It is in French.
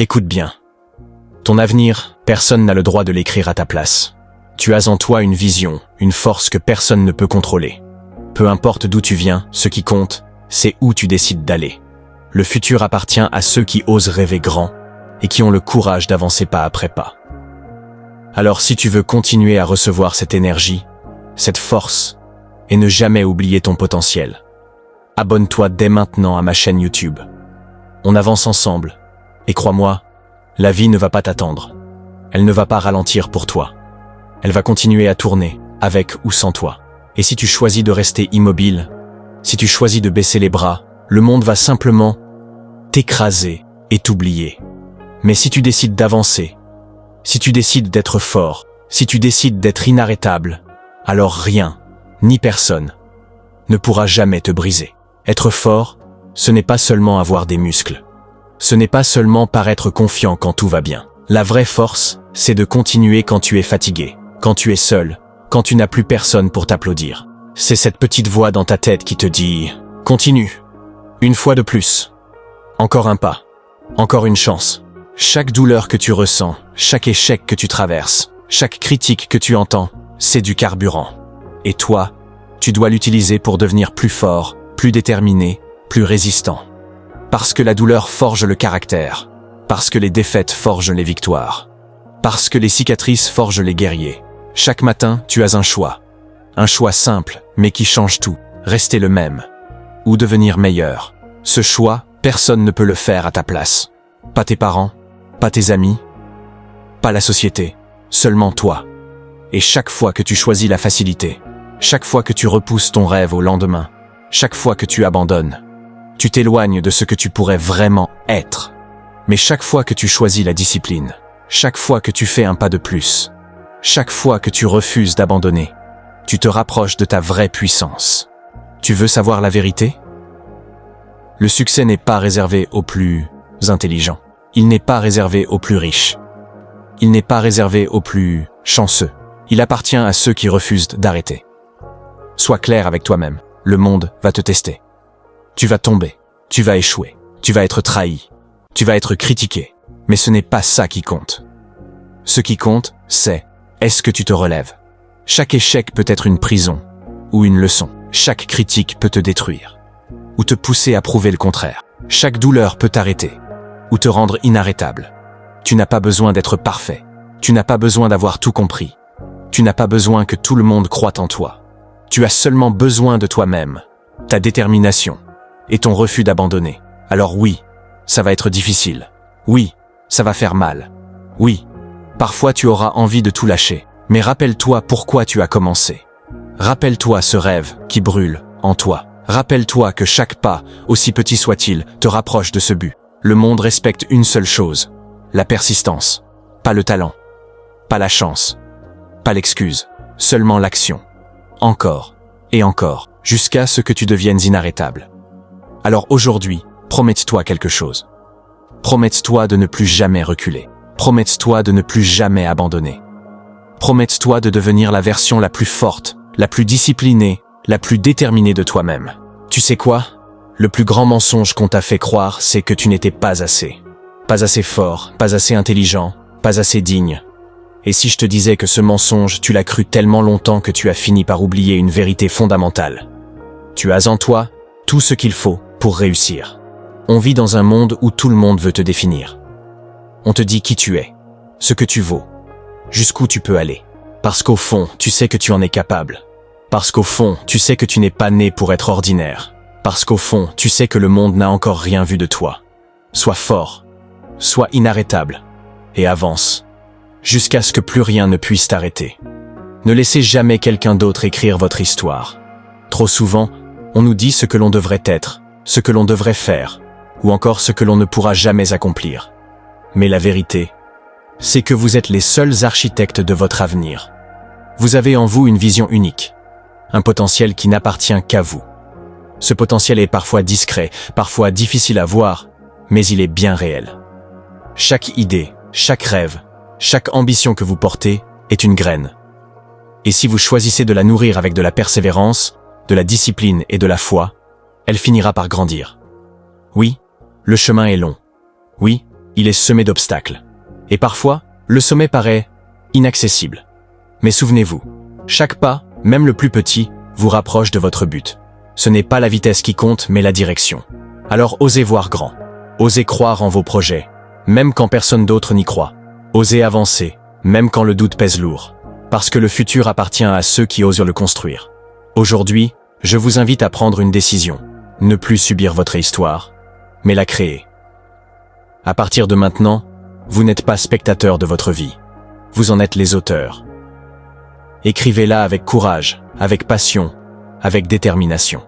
Écoute bien. Ton avenir, personne n'a le droit de l'écrire à ta place. Tu as en toi une vision, une force que personne ne peut contrôler. Peu importe d'où tu viens, ce qui compte, c'est où tu décides d'aller. Le futur appartient à ceux qui osent rêver grand et qui ont le courage d'avancer pas après pas. Alors si tu veux continuer à recevoir cette énergie, cette force, et ne jamais oublier ton potentiel, abonne-toi dès maintenant à ma chaîne YouTube. On avance ensemble, et crois-moi, la vie ne va pas t'attendre. Elle ne va pas ralentir pour toi. Elle va continuer à tourner, avec ou sans toi. Et si tu choisis de rester immobile, si tu choisis de baisser les bras, le monde va simplement t'écraser et t'oublier. Mais si tu décides d'avancer, si tu décides d'être fort, si tu décides d'être inarrêtable, alors rien, ni personne, ne pourra jamais te briser. Être fort, ce n'est pas seulement avoir des muscles. Ce n'est pas seulement paraître confiant quand tout va bien. La vraie force, c'est de continuer quand tu es fatigué, quand tu es seul, quand tu n'as plus personne pour t'applaudir. C'est cette petite voix dans ta tête qui te dit « Continue, une fois de plus, encore un pas, encore une chance ». Chaque douleur que tu ressens, chaque échec que tu traverses, chaque critique que tu entends, c'est du carburant. Et toi, tu dois l'utiliser pour devenir plus fort, plus déterminé, plus résistant. Parce que la douleur forge le caractère, parce que les défaites forgent les victoires, parce que les cicatrices forgent les guerriers. Chaque matin, tu as un choix simple, mais qui change tout, rester le même, ou devenir meilleur. Ce choix, personne ne peut le faire à ta place. Pas tes parents, pas tes amis, pas la société, seulement toi. Et chaque fois que tu choisis la facilité, chaque fois que tu repousses ton rêve au lendemain, chaque fois que tu abandonnes, tu t'éloignes de ce que tu pourrais vraiment être. Mais chaque fois que tu choisis la discipline, chaque fois que tu fais un pas de plus, chaque fois que tu refuses d'abandonner, tu te rapproches de ta vraie puissance. Tu veux savoir la vérité? Le succès n'est pas réservé aux plus intelligents. Il n'est pas réservé aux plus riches. Il n'est pas réservé aux plus chanceux. Il appartient à ceux qui refusent d'arrêter. Sois clair avec toi-même. Le monde va te tester. Tu vas tomber. Tu vas échouer. Tu vas être trahi. Tu vas être critiqué. Mais ce n'est pas ça qui compte. Ce qui compte, c'est est-ce que tu te relèves? Chaque échec peut être une prison ou une leçon. Chaque critique peut te détruire ou te pousser à prouver le contraire. Chaque douleur peut t'arrêter ou te rendre inarrêtable. Tu n'as pas besoin d'être parfait. Tu n'as pas besoin d'avoir tout compris. Tu n'as pas besoin que tout le monde croie en toi. Tu as seulement besoin de toi-même, ta détermination et ton refus d'abandonner. Alors oui, ça va être difficile. Oui, ça va faire mal. Oui, parfois tu auras envie de tout lâcher. Mais rappelle-toi pourquoi tu as commencé. Rappelle-toi ce rêve qui brûle en toi. Rappelle-toi que chaque pas, aussi petit soit-il, te rapproche de ce but. Le monde respecte une seule chose, la persistance. Pas le talent, pas la chance, pas l'excuse, seulement l'action. Encore et encore, jusqu'à ce que tu deviennes inarrêtable. Alors aujourd'hui, promets-toi quelque chose. Promets-toi de ne plus jamais reculer. Promets-toi de ne plus jamais abandonner. Promets-toi de devenir la version la plus forte, la plus disciplinée, la plus déterminée de toi-même. Tu sais quoi? Le plus grand mensonge qu'on t'a fait croire, c'est que tu n'étais pas assez. Pas assez fort, pas assez intelligent, pas assez digne. Et si je te disais que ce mensonge, tu l'as cru tellement longtemps que tu as fini par oublier une vérité fondamentale. Tu as en toi tout ce qu'il faut pour réussir. On vit dans un monde où tout le monde veut te définir. On te dit qui tu es, ce que tu vaux, jusqu'où tu peux aller. Parce qu'au fond, tu sais que tu en es capable. Parce qu'au fond, tu sais que tu n'es pas né pour être ordinaire. Parce qu'au fond, tu sais que le monde n'a encore rien vu de toi. Sois fort, sois inarrêtable, et avance, jusqu'à ce que plus rien ne puisse t'arrêter. Ne laissez jamais quelqu'un d'autre écrire votre histoire. Trop souvent, on nous dit ce que l'on devrait être, ce que l'on devrait faire, ou encore ce que l'on ne pourra jamais accomplir. Mais la vérité, c'est que vous êtes les seuls architectes de votre avenir. Vous avez en vous une vision unique, un potentiel qui n'appartient qu'à vous. Ce potentiel est parfois discret, parfois difficile à voir, mais il est bien réel. Chaque idée, chaque rêve, chaque ambition que vous portez est une graine. Et si vous choisissez de la nourrir avec de la persévérance, de la discipline et de la foi, elle finira par grandir. Oui, le chemin est long. Oui, il est semé d'obstacles. Et parfois, le sommet paraît inaccessible. Mais souvenez-vous, chaque pas, même le plus petit, vous rapproche de votre but. Ce n'est pas la vitesse qui compte, mais la direction. Alors osez voir grand. Osez croire en vos projets, même quand personne d'autre n'y croit. Osez avancer, même quand le doute pèse lourd. Parce que le futur appartient à ceux qui osent le construire. Aujourd'hui, je vous invite à prendre une décision. Ne plus subir votre histoire, mais la créer. À partir de maintenant, vous n'êtes pas spectateur de votre vie. Vous en êtes les auteurs. Écrivez-la avec courage, avec passion, avec détermination.